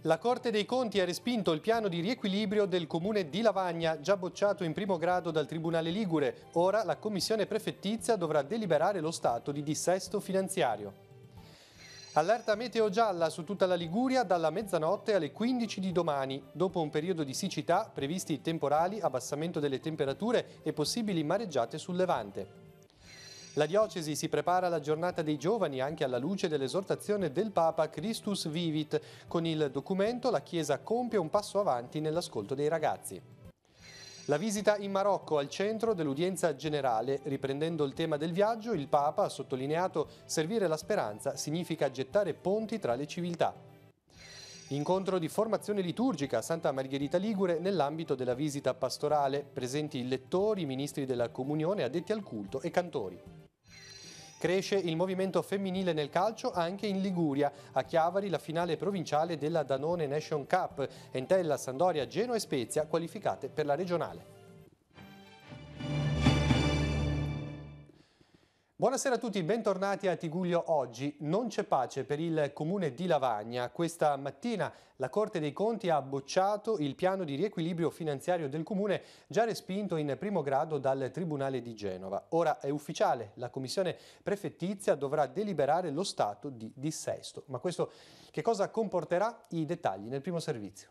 La Corte dei Conti ha respinto il piano di riequilibrio del comune di Lavagna, già bocciato in primo grado dal Tribunale Ligure. Ora la commissione prefettizia dovrà deliberare lo stato di dissesto finanziario. Allerta meteo gialla su tutta la Liguria dalla mezzanotte alle 15 di domani. Dopo un periodo di siccità, previsti temporali, abbassamento delle temperature e possibili mareggiate sul Levante. La diocesi si prepara alla giornata dei giovani anche alla luce dell'esortazione del Papa Christus Vivit. Con il documento la Chiesa compie un passo avanti nell'ascolto dei ragazzi. La visita in Marocco al centro dell'udienza generale. Riprendendo il tema del viaggio, il Papa ha sottolineato: servire la speranza significa gettare ponti tra le civiltà. Incontro di formazione liturgica a Santa Margherita Ligure nell'ambito della visita pastorale. Presenti lettori, ministri della comunione, addetti al culto e cantori. Cresce il movimento femminile nel calcio anche in Liguria. A Chiavari la finale provinciale della Danone Nation Cup. Entella, Sampdoria, Genoa e Spezia qualificate per la regionale. Buonasera a tutti, bentornati a Tigullio Oggi. Non c'è pace per il comune di Lavagna. Questa mattina la Corte dei Conti ha bocciato il piano di riequilibrio finanziario del comune, già respinto in primo grado dal Tribunale di Genova. Ora è ufficiale, la commissione prefettizia dovrà deliberare lo stato di dissesto. Ma questo che cosa comporterà? I dettagli nel primo servizio.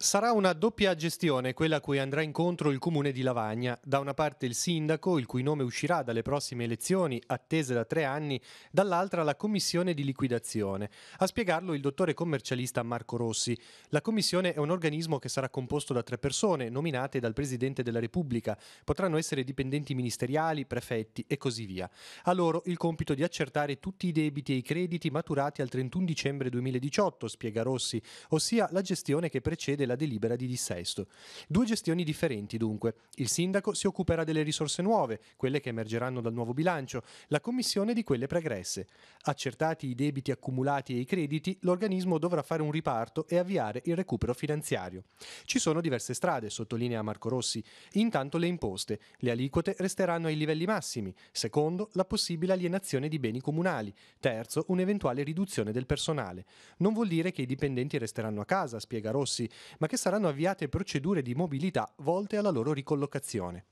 Sarà una doppia gestione quella a cui andrà incontro il comune di Lavagna. Da una parte il sindaco, il cui nome uscirà dalle prossime elezioni, attese da 3 anni, dall'altra la commissione di liquidazione. A spiegarlo il dottore commercialista Marco Rossi. La commissione è un organismo che sarà composto da 3 persone, nominate dal Presidente della Repubblica. Potranno essere dipendenti ministeriali, prefetti e così via. A loro il compito di accertare tutti i debiti e i crediti maturati al 31 dicembre 2018, spiega Rossi, ossia la gestione che precede la delibera di dissesto. 2 gestioni differenti dunque. Il sindaco si occuperà delle risorse nuove, quelle che emergeranno dal nuovo bilancio, la commissione di quelle pregresse. Accertati i debiti accumulati e i crediti, l'organismo dovrà fare un riparto e avviare il recupero finanziario. Ci sono diverse strade, sottolinea Marco Rossi. Intanto le imposte. Le aliquote resteranno ai livelli massimi. Secondo, la possibile alienazione di beni comunali. Terzo, un'eventuale riduzione del personale. Non vuol dire che i dipendenti resteranno a casa, spiega Rossi, ma che saranno avviate procedure di mobilità volte alla loro ricollocazione.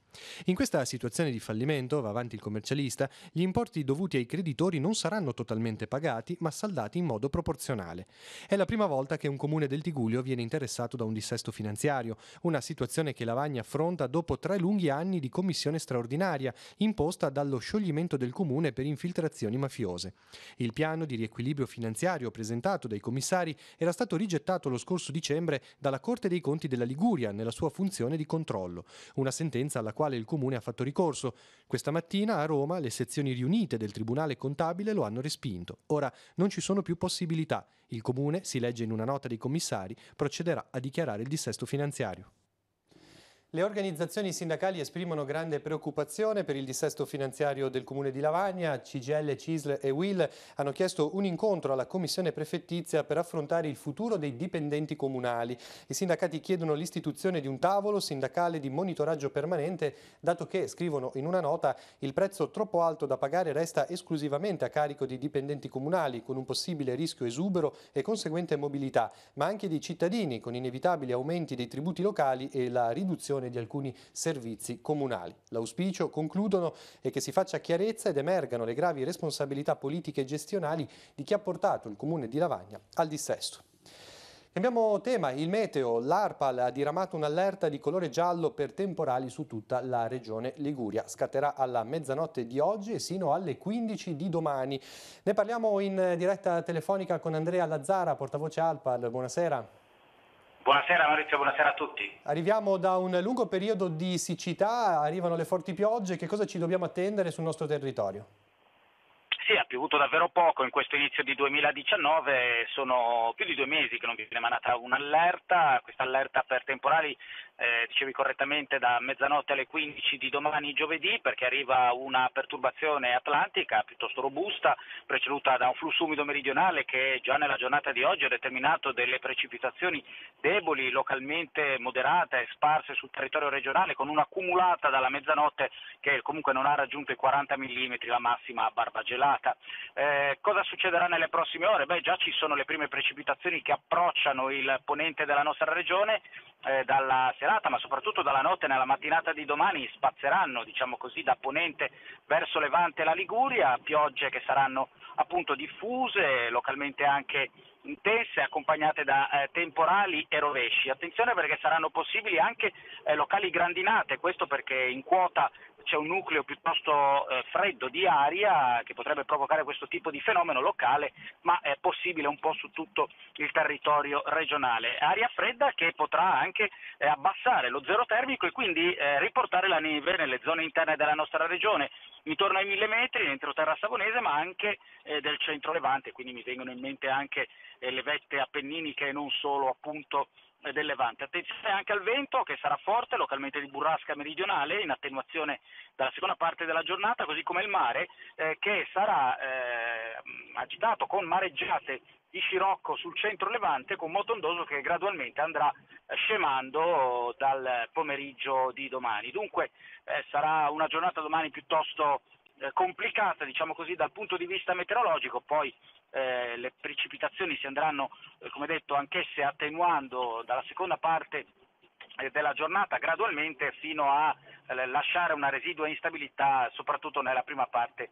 In questa situazione di fallimento, va avanti il commercialista, gli importi dovuti ai creditori non saranno totalmente pagati, ma saldati in modo proporzionale. È la prima volta che un comune del Tigullio viene interessato da un dissesto finanziario, una situazione che Lavagna affronta dopo 3 lunghi anni di commissione straordinaria, imposta dallo scioglimento del comune per infiltrazioni mafiose. Il piano di riequilibrio finanziario presentato dai commissari era stato rigettato lo scorso dicembre dalla Corte dei Conti della Liguria nella sua funzione di controllo, una sentenza alla quale il comune ha fatto ricorso. Questa mattina a Roma le sezioni riunite del Tribunale Contabile lo hanno respinto. Ora non ci sono più possibilità. Il comune, si legge in una nota dei commissari, procederà a dichiarare il dissesto finanziario. Le organizzazioni sindacali esprimono grande preoccupazione per il dissesto finanziario del comune di Lavagna. CGL, CISL e UIL hanno chiesto un incontro alla commissione prefettizia per affrontare il futuro dei dipendenti comunali. I sindacati chiedono l'istituzione di un tavolo sindacale di monitoraggio permanente, dato che, scrivono in una nota, il prezzo troppo alto da pagare resta esclusivamente a carico dei dipendenti comunali, con un possibile rischio esubero e conseguente mobilità, ma anche dei cittadini, con inevitabili aumenti dei tributi locali e la riduzione di alcuni servizi comunali. L'auspicio, concludono, è che si faccia chiarezza ed emergano le gravi responsabilità politiche e gestionali di chi ha portato il comune di Lavagna al dissesto. Cambiamo tema, il meteo. L'ARPAL ha diramato un'allerta di colore giallo per temporali su tutta la regione Liguria. Scatterà alla mezzanotte di oggi e sino alle 15 di domani. Ne parliamo in diretta telefonica con Andrea Lazzara, portavoce ARPAL. Buonasera. Buonasera Maurizio, buonasera a tutti. Arriviamo da un lungo periodo di siccità, arrivano le forti piogge, che cosa ci dobbiamo attendere sul nostro territorio? Sì, ha piovuto davvero poco in questo inizio di 2019, sono più di 2 mesi che non viene emanata un'allerta, questa allerta per temporali, dicevi correttamente, da mezzanotte alle 15 di domani giovedì, perché arriva una perturbazione atlantica piuttosto robusta, preceduta da un flusso umido meridionale che già nella giornata di oggi ha determinato delle precipitazioni deboli, localmente moderate, sparse sul territorio regionale, con un'accumulata dalla mezzanotte che comunque non ha raggiunto i 40 mm, la massima a Barbagelata. Cosa succederà nelle prossime ore? Beh, già ci sono le prime precipitazioni che approcciano il ponente della nostra regione, dalla serata ma soprattutto dalla notte e nella mattinata di domani spazzeranno, diciamo così, da ponente verso Levante e la Liguria, piogge che saranno appunto diffuse, localmente anche intense, accompagnate da temporali e rovesci. Attenzione perché saranno possibili anche locali grandinate, questo perché in quota c'è un nucleo piuttosto freddo di aria che potrebbe provocare questo tipo di fenomeno locale, ma è possibile un po' su tutto il territorio regionale. Aria fredda che potrà anche abbassare lo zero termico e quindi riportare la neve nelle zone interne della nostra regione, intorno ai 1000 metri nell'entroterra savonese, ma anche del centro Levante, quindi mi vengono in mente anche le vette appenniniche e non solo appunto del Levante. Attenzione anche al vento che sarà forte, localmente di burrasca meridionale, in attenuazione dalla seconda parte della giornata, così come il mare che sarà agitato con mareggiate di scirocco sul centro Levante, con moto ondoso che gradualmente andrà scemando dal pomeriggio di domani. Dunque sarà una giornata domani piuttosto complicata, diciamo così, dal punto di vista meteorologico. Poi le precipitazioni si andranno, come detto, anch'esse attenuando dalla seconda parte della giornata gradualmente fino a lasciare una residua instabilità soprattutto nella prima parte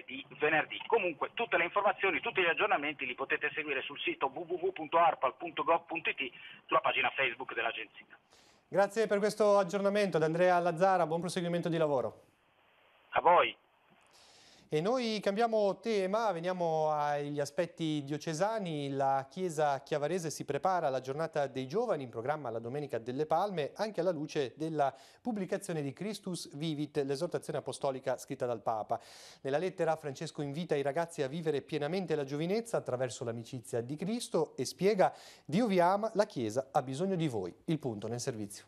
di venerdì. Comunque tutte le informazioni, tutti gli aggiornamenti li potete seguire sul sito www.arpal.gov.it, sulla pagina Facebook dell'Agenzia. Grazie per questo aggiornamento ad Andrea Lazzara, buon proseguimento di lavoro. A voi. E noi cambiamo tema, veniamo agli aspetti diocesani. La Chiesa chiavarese si prepara alla giornata dei giovani, in programma la Domenica delle Palme, anche alla luce della pubblicazione di Christus Vivit, l'esortazione apostolica scritta dal Papa. Nella lettera Francesco invita i ragazzi a vivere pienamente la giovinezza attraverso l'amicizia di Cristo e spiega: Dio vi ama, la Chiesa ha bisogno di voi. Il punto nel servizio.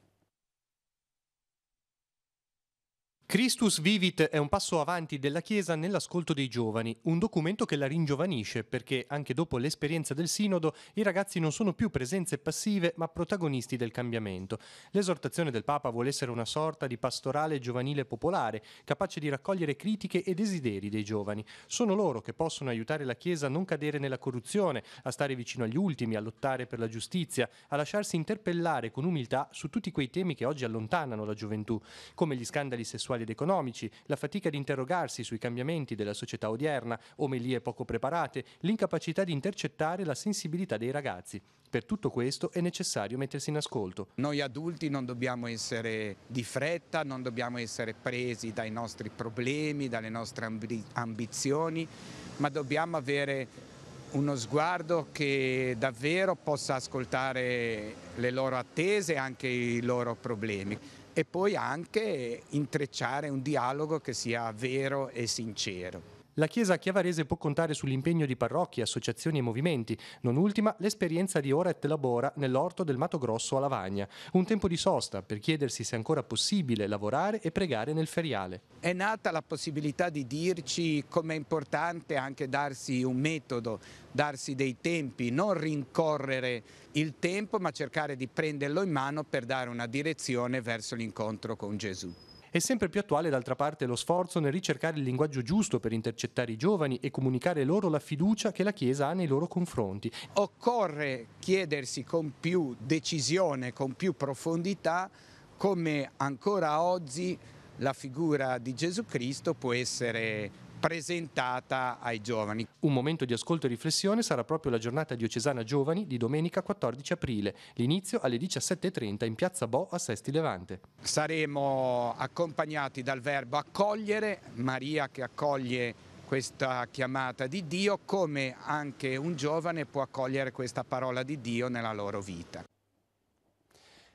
Christus Vivit è un passo avanti della Chiesa nell'ascolto dei giovani, un documento che la ringiovanisce perché anche dopo l'esperienza del Sinodo i ragazzi non sono più presenze passive ma protagonisti del cambiamento. L'esortazione del Papa vuole essere una sorta di pastorale giovanile popolare, capace di raccogliere critiche e desideri dei giovani. Sono loro che possono aiutare la Chiesa a non cadere nella corruzione, a stare vicino agli ultimi, a lottare per la giustizia, a lasciarsi interpellare con umiltà su tutti quei temi che oggi allontanano la gioventù, come gli scandali sessuali ed economici, la fatica di interrogarsi sui cambiamenti della società odierna, omelie poco preparate, l'incapacità di intercettare la sensibilità dei ragazzi. Per tutto questo è necessario mettersi in ascolto. Noi adulti non dobbiamo essere di fretta, non dobbiamo essere presi dai nostri problemi, dalle nostre ambizioni, ma dobbiamo avere uno sguardo che davvero possa ascoltare le loro attese e anche i loro problemi. E poi anche intrecciare un dialogo che sia vero e sincero. La Chiesa chiavarese può contare sull'impegno di parrocchie, associazioni e movimenti, non ultima l'esperienza di Ora et Labora nell'orto del Mato Grosso a Lavagna, un tempo di sosta per chiedersi se è ancora possibile lavorare e pregare nel feriale. È nata la possibilità di dirci com'è importante anche darsi un metodo, darsi dei tempi, non rincorrere il tempo ma cercare di prenderlo in mano per dare una direzione verso l'incontro con Gesù. È sempre più attuale d'altra parte lo sforzo nel ricercare il linguaggio giusto per intercettare i giovani e comunicare loro la fiducia che la Chiesa ha nei loro confronti. Occorre chiedersi con più decisione, con più profondità, come ancora oggi la figura di Gesù Cristo può essere presentata ai giovani. Un momento di ascolto e riflessione sarà proprio la giornata diocesana giovani di domenica 14 aprile, l'inizio alle 17:30 in Piazza Bo a Sesti Levante. Saremo accompagnati dal verbo accogliere, Maria che accoglie questa chiamata di Dio, come anche un giovane può accogliere questa parola di Dio nella loro vita.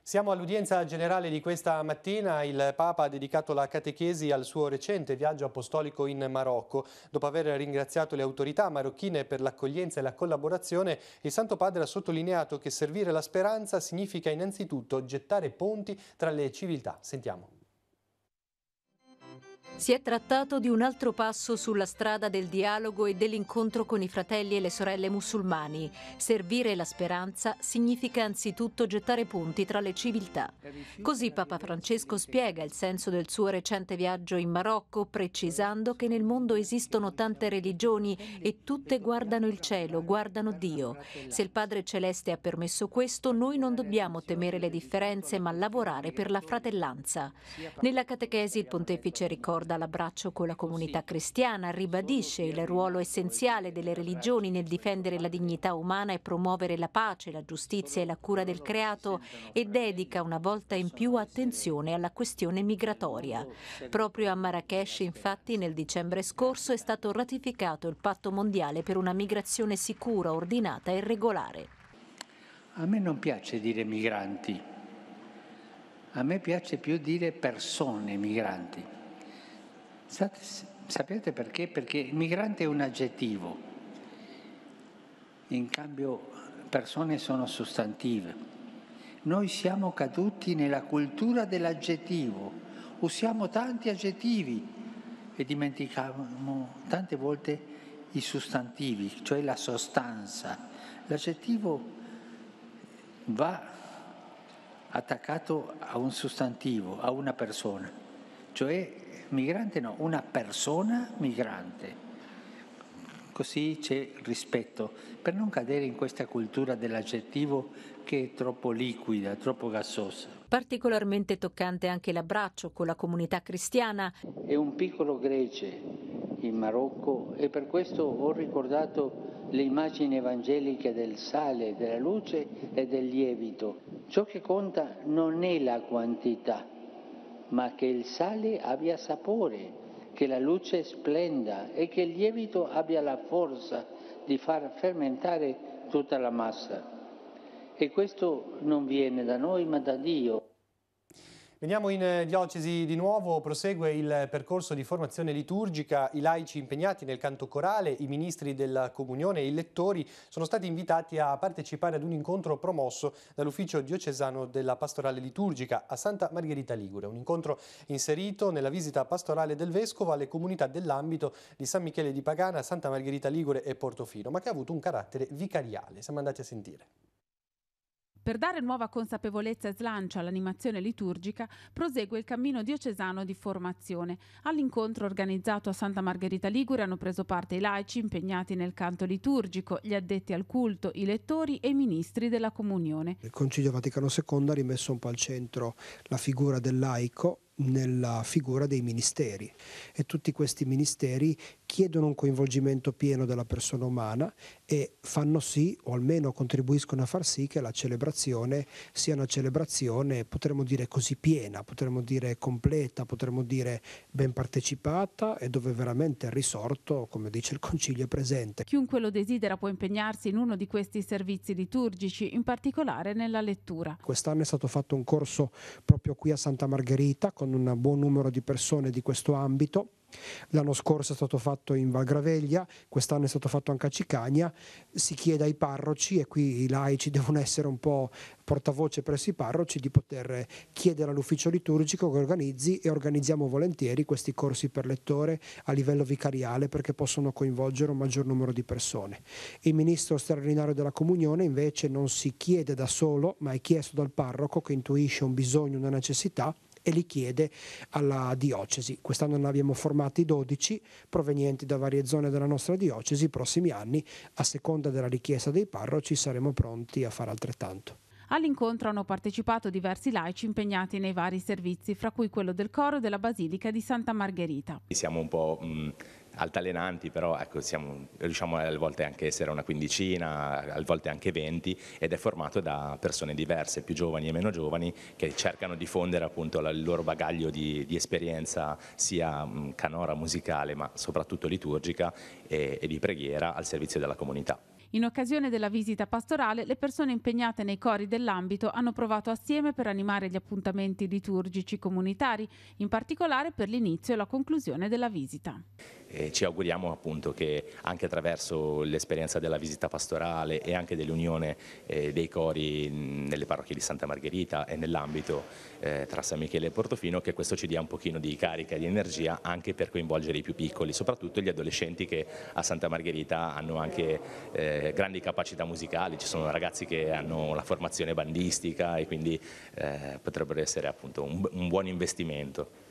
Siamo all'udienza generale di questa mattina. Il Papa ha dedicato la catechesi al suo recente viaggio apostolico in Marocco. Dopo aver ringraziato le autorità marocchine per l'accoglienza e la collaborazione, il Santo Padre ha sottolineato che servire la speranza significa innanzitutto gettare ponti tra le civiltà. Sentiamo. Si è trattato di un altro passo sulla strada del dialogo e dell'incontro con i fratelli e le sorelle musulmani. Servire la speranza significa anzitutto gettare ponti tra le civiltà. Così Papa Francesco spiega il senso del suo recente viaggio in Marocco, precisando che nel mondo esistono tante religioni e tutte guardano il cielo, guardano Dio. Se il Padre Celeste ha permesso questo, noi non dobbiamo temere le differenze, ma lavorare per la fratellanza. Nella catechesi il pontefice ricorda l'abbraccio con la comunità cristiana, ribadisce il ruolo essenziale delle religioni nel difendere la dignità umana e promuovere la pace, la giustizia e la cura del creato e dedica una volta in più attenzione alla questione migratoria. Proprio a Marrakech, infatti, nel dicembre scorso è stato ratificato il Patto mondiale per una migrazione sicura, ordinata e regolare. A me non piace dire migranti, a me piace più dire persone migranti. Sapete perché? Perché migrante è un aggettivo, in cambio persone sono sostantive. Noi siamo caduti nella cultura dell'aggettivo, usiamo tanti aggettivi e dimentichiamo tante volte i sostantivi, cioè la sostanza. L'aggettivo va attaccato a un sostantivo, a una persona, cioè migrante no, una persona migrante. Così c'è rispetto, per non cadere in questa cultura dell'aggettivo che è troppo liquida, troppo gassosa. Particolarmente toccante anche l'abbraccio con la comunità cristiana. È un piccolo gregge in Marocco e per questo ho ricordato le immagini evangeliche del sale, della luce e del lievito. Ciò che conta non è la quantità, ma che il sale abbia sapore, che la luce splenda e che il lievito abbia la forza di far fermentare tutta la massa. E questo non viene da noi, ma da Dio. Veniamo in diocesi di nuovo, prosegue il percorso di formazione liturgica, i laici impegnati nel canto corale, i ministri della comunione e i lettori sono stati invitati a partecipare ad un incontro promosso dall'ufficio diocesano della pastorale liturgica a Santa Margherita Ligure, un incontro inserito nella visita pastorale del Vescovo alle comunità dell'ambito di San Michele di Pagana, Santa Margherita Ligure e Portofino, ma che ha avuto un carattere vicariale. Siamo andati a sentire. Per dare nuova consapevolezza e slancio all'animazione liturgica, prosegue il cammino diocesano di formazione. All'incontro organizzato a Santa Margherita Ligure hanno preso parte i laici impegnati nel canto liturgico, gli addetti al culto, i lettori e i ministri della comunione. Il Concilio Vaticano II ha rimesso un po' al centro la figura del laico nella figura dei ministeri, e tutti questi ministeri chiedono un coinvolgimento pieno della persona umana e fanno sì, o almeno contribuiscono a far sì, che la celebrazione sia una celebrazione, potremmo dire così piena, potremmo dire completa, potremmo dire ben partecipata e dove veramente il risorto, come dice il Concilio, è presente. Chiunque lo desidera può impegnarsi in uno di questi servizi liturgici, in particolare nella lettura. Quest'anno è stato fatto un corso proprio qui a Santa Margherita con un buon numero di persone di questo ambito. L'anno scorso è stato fatto in Val Graveglia, quest'anno è stato fatto anche a Cicagna. Si chiede ai parroci, e qui i laici devono essere un po' portavoce presso i parroci, di poter chiedere all'ufficio liturgico che organizzi, e organizziamo volentieri questi corsi per lettore a livello vicariale perché possono coinvolgere un maggior numero di persone. Il ministro straordinario della comunione invece non si chiede da solo, ma è chiesto dal parroco che intuisce un bisogno, una necessità, e li chiede alla diocesi. Quest'anno ne abbiamo formati 12 provenienti da varie zone della nostra diocesi. I prossimi anni, a seconda della richiesta dei parroci, saremo pronti a fare altrettanto. All'incontro hanno partecipato diversi laici impegnati nei vari servizi, fra cui quello del coro della Basilica di Santa Margherita. Siamo un po' altalenanti, però ecco, riusciamo a volte anche essere una quindicina, a volte anche 20, ed è formato da persone diverse, più giovani e meno giovani, che cercano di fondere appunto il loro bagaglio di esperienza sia canora musicale, ma soprattutto liturgica e di preghiera al servizio della comunità. In occasione della visita pastorale, le persone impegnate nei cori dell'ambito hanno provato assieme per animare gli appuntamenti liturgici comunitari, in particolare per l'inizio e la conclusione della visita. ci auguriamo appunto che anche attraverso l'esperienza della visita pastorale e anche dell'unione dei cori nelle parrocchie di Santa Margherita e nell'ambito tra San Michele e Portofino, che questo ci dia un pochino di carica e di energia anche per coinvolgere i più piccoli, soprattutto gli adolescenti che a Santa Margherita hanno anche grandi capacità musicali. Ci sono ragazzi che hanno la formazione bandistica e quindi potrebbero essere appunto un buon investimento.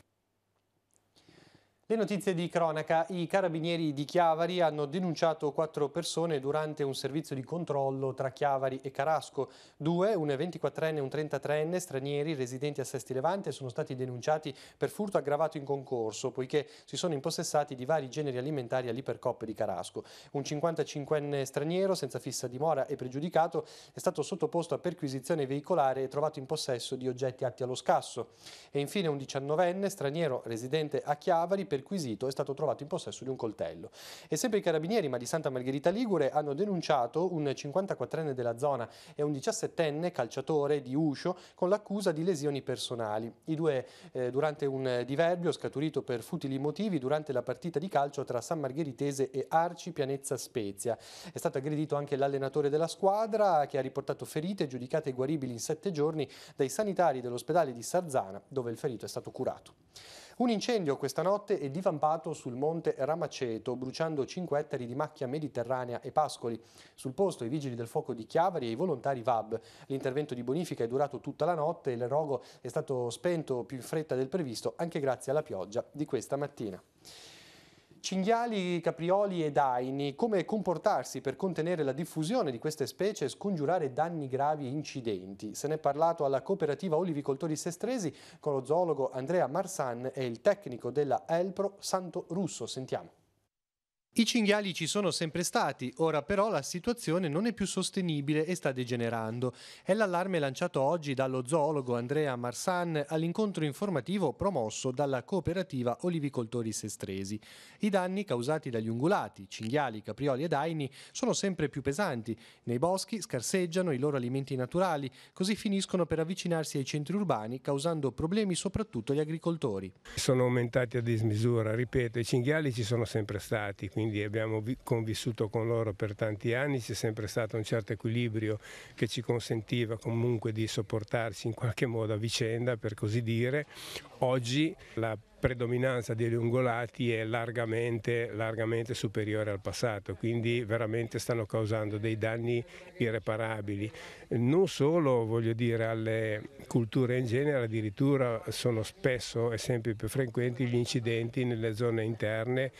Le notizie di cronaca. I carabinieri di Chiavari hanno denunciato 4 persone durante un servizio di controllo tra Chiavari e Carasco. 2, un 24enne e un 33enne, stranieri residenti a Sesti Levante, sono stati denunciati per furto aggravato in concorso, poiché si sono impossessati di vari generi alimentari all'Ipercoop di Carasco. Un 55enne straniero senza fissa dimora e pregiudicato è stato sottoposto a perquisizione veicolare e trovato in possesso di oggetti atti allo scasso. E infine un 19enne straniero residente a Chiavari, perquisito, è stato trovato in possesso di un coltello. E sempre i carabinieri, ma di Santa Margherita Ligure, hanno denunciato un 54enne della zona e un 17enne calciatore di Uscio con l'accusa di lesioni personali. I due durante un diverbio scaturito per futili motivi durante la partita di calcio tra San Margheritese e Arci Pianezza Spezia. È stato aggredito anche l'allenatore della squadra, che ha riportato ferite giudicate guaribili in 7 giorni dai sanitari dell'ospedale di Sarzana, dove il ferito è stato curato. Un incendio questa notte è divampato sul monte Ramaceto, bruciando 5 ettari di macchia mediterranea e pascoli. Sul posto i vigili del fuoco di Chiavari e i volontari VAB. L'intervento di bonifica è durato tutta la notte e il rogo è stato spento più in fretta del previsto, anche grazie alla pioggia di questa mattina. Cinghiali, caprioli e daini, come comportarsi per contenere la diffusione di queste specie e scongiurare danni gravi e incidenti. Se ne è parlato alla cooperativa Olivicoltori Sestresi con lo zoologo Andrea Marsan e il tecnico della Elpro Santo Russo. Sentiamo. I cinghiali ci sono sempre stati, ora però la situazione non è più sostenibile e sta degenerando. È l'allarme lanciato oggi dallo zoologo Andrea Marsan all'incontro informativo promosso dalla cooperativa Olivicoltori Sestresi. I danni causati dagli ungulati, cinghiali, caprioli e daini sono sempre più pesanti. Nei boschi scarseggiano i loro alimenti naturali, così finiscono per avvicinarsi ai centri urbani, causando problemi soprattutto agli agricoltori. Sono aumentati a dismisura, ripeto, i cinghiali ci sono sempre stati, quindi abbiamo convissuto con loro per tanti anni, c'è sempre stato un certo equilibrio che ci consentiva comunque di sopportarci in qualche modo a vicenda, per così dire. Oggi la predominanza degli ungulati è largamente superiore al passato, quindi veramente stanno causando dei danni irreparabili. Non solo, voglio dire, alle culture in genere, addirittura sono spesso e sempre più frequenti gli incidenti nelle zone interne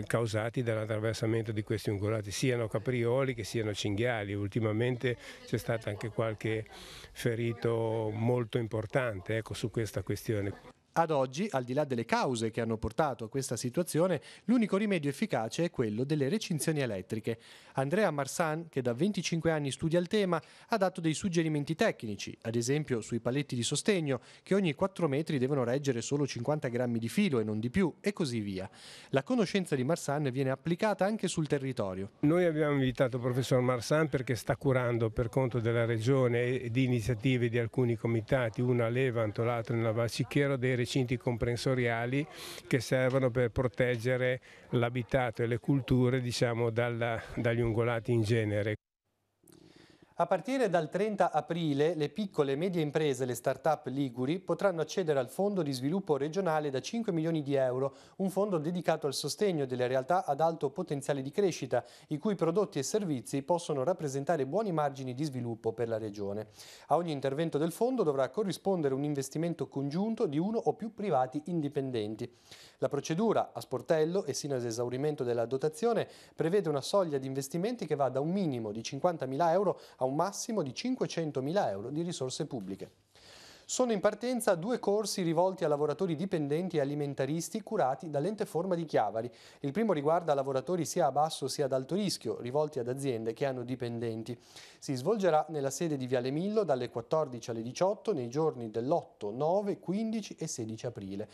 causati dall'attraversamento di questi ungulati, siano caprioli che siano cinghiali. Ultimamente c'è stato anche qualche ferito molto importante, ecco, su questa questione. Ad oggi, al di là delle cause che hanno portato a questa situazione, l'unico rimedio efficace è quello delle recinzioni elettriche. Andrea Marsan, che da 25 anni studia il tema, ha dato dei suggerimenti tecnici, ad esempio sui paletti di sostegno, che ogni 4 metri devono reggere solo 50 grammi di filo e non di più, e così via. La conoscenza di Marsan viene applicata anche sul territorio. Noi abbiamo invitato il professor Marsan perché sta curando per conto della regione e di iniziative di alcuni comitati, una a Levanto, l'altra nella Val Cicchero, dei recinti comprensoriali che servono per proteggere l'abitato e le culture, diciamo, dagli ungulati in genere. A partire dal 30 aprile le piccole e medie imprese, le start-up liguri, potranno accedere al Fondo di Sviluppo Regionale da 5 milioni di euro, un fondo dedicato al sostegno delle realtà ad alto potenziale di crescita, i cui prodotti e servizi possono rappresentare buoni margini di sviluppo per la Regione. A ogni intervento del fondo dovrà corrispondere un investimento congiunto di uno o più privati indipendenti. La procedura a sportello e sino all'esaurimento della dotazione prevede una soglia di investimenti che va da un minimo di 50.000 euro a un massimo di 500.000 euro di risorse pubbliche. Sono in partenza 2 corsi rivolti a lavoratori dipendenti e alimentaristi curati dall'Ente Forma di Chiavari. Il primo riguarda lavoratori sia a basso sia ad alto rischio, rivolti ad aziende che hanno dipendenti. Si svolgerà nella sede di Viale Millo dalle 14 alle 18 nei giorni dell'8, 9, 15 e 16 aprile.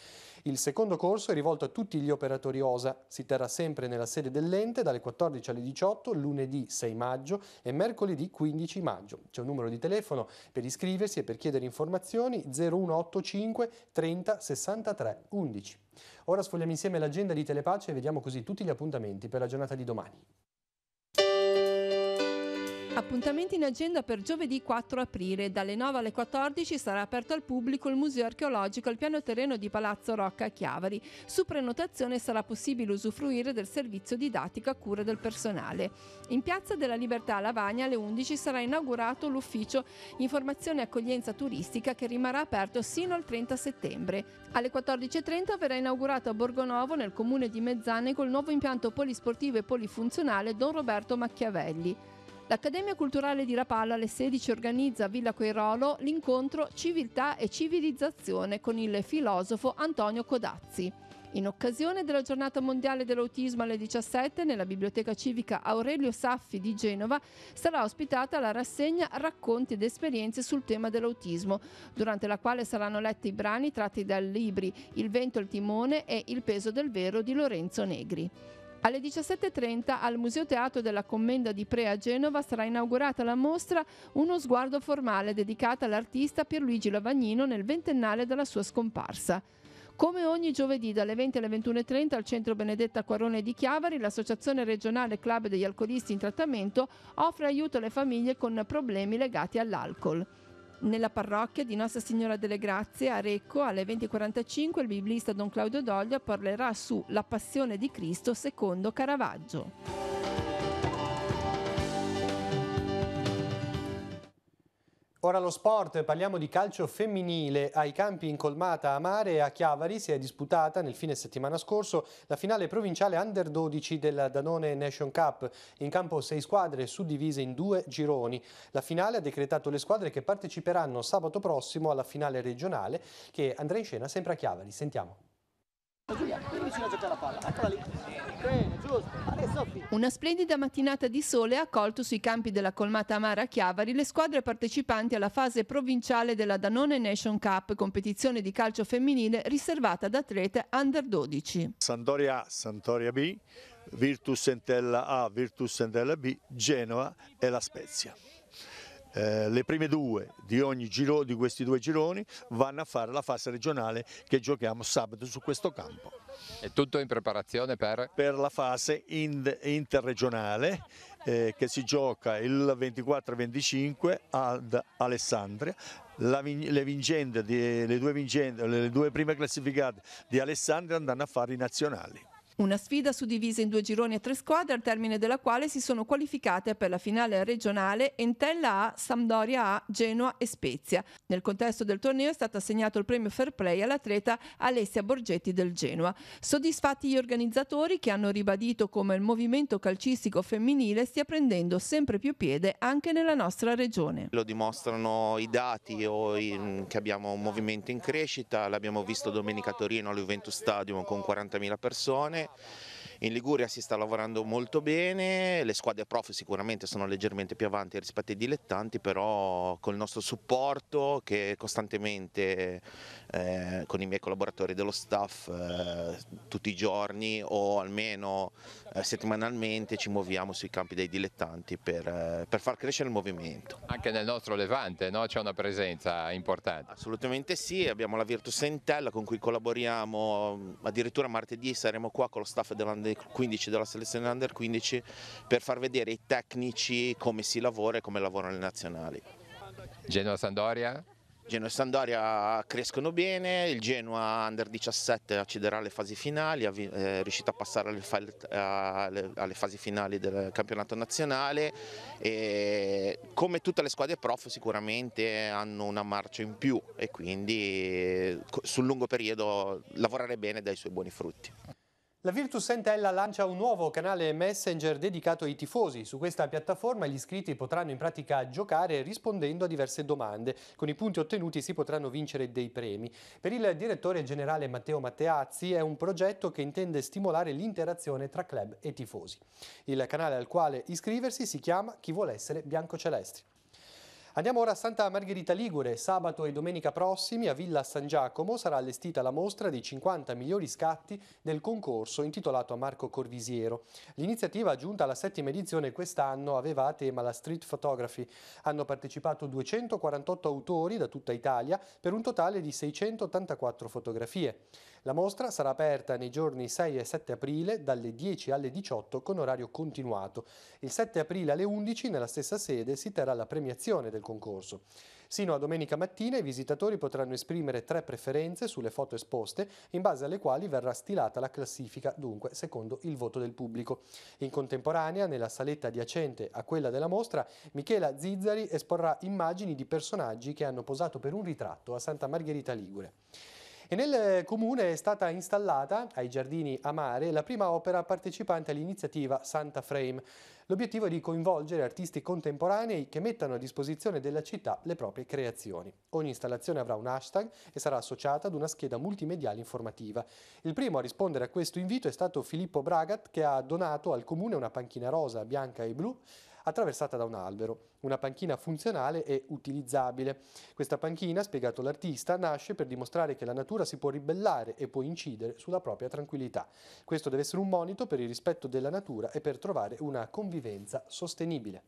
Il secondo corso è rivolto a tutti gli operatori OSA. Si terrà sempre nella sede dell'ente dalle 14 alle 18 lunedì 6 maggio e mercoledì 15 maggio. C'è un numero di telefono per iscriversi e per chiedere informazioni informazioni 0185 30 63 11. Ora sfogliamo insieme l'agenda di Telepace e vediamo così tutti gli appuntamenti per la giornata di domani. Appuntamenti in agenda per giovedì 4 aprile. Dalle 9 alle 14 sarà aperto al pubblico il Museo Archeologico al piano terreno di Palazzo Rocca a Chiavari. Su prenotazione sarà possibile usufruire del servizio didattico a cura del personale. In Piazza della Libertà a Lavagna alle 11 sarà inaugurato l'ufficio Informazione e Accoglienza Turistica che rimarrà aperto sino al 30 settembre. Alle 14.30 verrà inaugurato a Borgonovo, nel comune di Mezzane, il nuovo impianto polisportivo e polifunzionale Don Roberto Machiavelli. L'Accademia Culturale di Rapallo alle 16 organizza a Villa Quairolo l'incontro Civiltà e Civilizzazione con il filosofo Antonio Codazzi. In occasione della Giornata Mondiale dell'Autismo alle 17, nella Biblioteca Civica Aurelio Saffi di Genova sarà ospitata la rassegna Racconti ed esperienze sul tema dell'autismo, durante la quale saranno letti i brani tratti dai libri Il vento e il timone e Il peso del vero di Lorenzo Negri. Alle 17.30 al Museo Teatro della Commenda di Pre a Genova sarà inaugurata la mostra Uno sguardo formale, dedicata all'artista Pierluigi Lavagnino nel ventennale della sua scomparsa. Come ogni giovedì dalle 20 alle 21.30 al Centro Benedetta Quarone di Chiavari, l'Associazione Regionale Club degli Alcolisti in Trattamento offre aiuto alle famiglie con problemi legati all'alcol. Nella parrocchia di Nostra Signora delle Grazie a Recco alle 20.45 il biblista Don Claudio Doglio parlerà su La Passione di Cristo secondo Caravaggio. Ora lo sport, parliamo di calcio femminile. Ai campi in Colmata a Mare e a Chiavari si è disputata nel fine settimana scorso la finale provinciale Under 12 della Danone Nation Cup. In campo 6 squadre suddivise in 2 gironi. La finale ha decretato le squadre che parteciperanno sabato prossimo alla finale regionale che andrà in scena sempre a Chiavari. Sentiamo. Una splendida mattinata di sole ha accolto sui campi della Colmata Amara a Chiavari le squadre partecipanti alla fase provinciale della Danone Nation Cup, competizione di calcio femminile riservata ad atlete under 12. Sampdoria A, Sampdoria B, Virtus Entella A, Virtus Entella B, Genova e La Spezia. Le prime due di ogni giro di questi 2 gironi vanno a fare la fase regionale che giochiamo sabato su questo campo. È tutto in preparazione per la fase interregionale che si gioca il 24-25 ad Alessandria. Le due prime classificate di Alessandria andranno a fare i nazionali. Una sfida suddivisa in 2 gironi a 3 squadre, al termine della quale si sono qualificate per la finale regionale Entella A, Sampdoria A, Genoa e Spezia. Nel contesto del torneo è stato assegnato il premio Fair Play all'atleta Alessia Borgetti del Genoa. Soddisfatti gli organizzatori, che hanno ribadito come il movimento calcistico femminile stia prendendo sempre più piede anche nella nostra regione. Lo dimostrano i dati che abbiamo un movimento in crescita. L'abbiamo visto domenica a Torino al Juventus Stadium con 40.000 persone. In Liguria si sta lavorando molto bene, le squadre prof sicuramente sono leggermente più avanti rispetto ai dilettanti, però con il nostro supporto che costantemente con i miei collaboratori dello staff tutti i giorni o almeno settimanalmente ci muoviamo sui campi dei dilettanti per far crescere il movimento. anche nel nostro Levante, no? C'è una presenza importante. Assolutamente sì, abbiamo la Virtus Entella con cui collaboriamo, addirittura martedì saremo qua con lo staff dell'Under 15 della selezione Under 15 per far vedere ai tecnici come si lavora e come lavorano le nazionali. Genoa-Sampdoria? Genoa e Sampdoria crescono bene, il Genoa Under 17 accederà alle fasi finali, è riuscito a passare alle fasi finali del campionato nazionale e come tutte le squadre prof sicuramente hanno una marcia in più e quindi sul lungo periodo lavorare bene dai suoi buoni frutti. La Virtus Entella lancia un nuovo canale Messenger dedicato ai tifosi. Su questa piattaforma gli iscritti potranno in pratica giocare rispondendo a diverse domande. Con i punti ottenuti si potranno vincere dei premi. Per il direttore generale Matteo Matteazzi è un progetto che intende stimolare l'interazione tra club e tifosi. Il canale al quale iscriversi si chiama Chi vuole essere biancocelesti. Andiamo ora a Santa Margherita Ligure. Sabato e domenica prossimi a Villa San Giacomo sarà allestita la mostra dei 50 migliori scatti del concorso intitolato a Marco Corvisiero. L'iniziativa, giunta alla 7ª edizione quest'anno, aveva a tema la street photography. Hanno partecipato 248 autori da tutta Italia per un totale di 684 fotografie. La mostra sarà aperta nei giorni 6 e 7 aprile dalle 10 alle 18 con orario continuato. Il 7 aprile alle 11 nella stessa sede si terrà la premiazione del concorso. Sino a domenica mattina i visitatori potranno esprimere 3 preferenze sulle foto esposte, in base alle quali verrà stilata la classifica, dunque secondo il voto del pubblico. In contemporanea, nella saletta adiacente a quella della mostra, Michela Zizzari esporrà immagini di personaggi che hanno posato per un ritratto a Santa Margherita Ligure. E nel comune è stata installata, ai Giardini a Mare, la prima opera partecipante all'iniziativa Santa Frame. L'obiettivo è di coinvolgere artisti contemporanei che mettano a disposizione della città le proprie creazioni. Ogni installazione avrà un hashtag e sarà associata ad una scheda multimediale informativa. Il primo a rispondere a questo invito è stato Filippo Bragat, che ha donato al comune una panchina rosa, bianca e blu attraversata da un albero, una panchina funzionale e utilizzabile. Questa panchina, spiegato l'artista, nasce per dimostrare che la natura si può ribellare e può incidere sulla propria tranquillità. Questo deve essere un monito per il rispetto della natura e per trovare una convivenza sostenibile.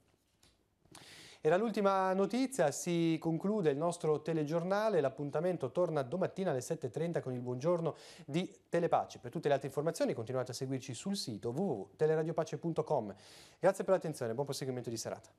Era l'ultima notizia, si conclude il nostro telegiornale, l'appuntamento torna domattina alle 7:30 con il buongiorno di Telepace. Per tutte le altre informazioni continuate a seguirci sul sito www.teleradiopace.com. Grazie per l'attenzione, buon proseguimento di serata.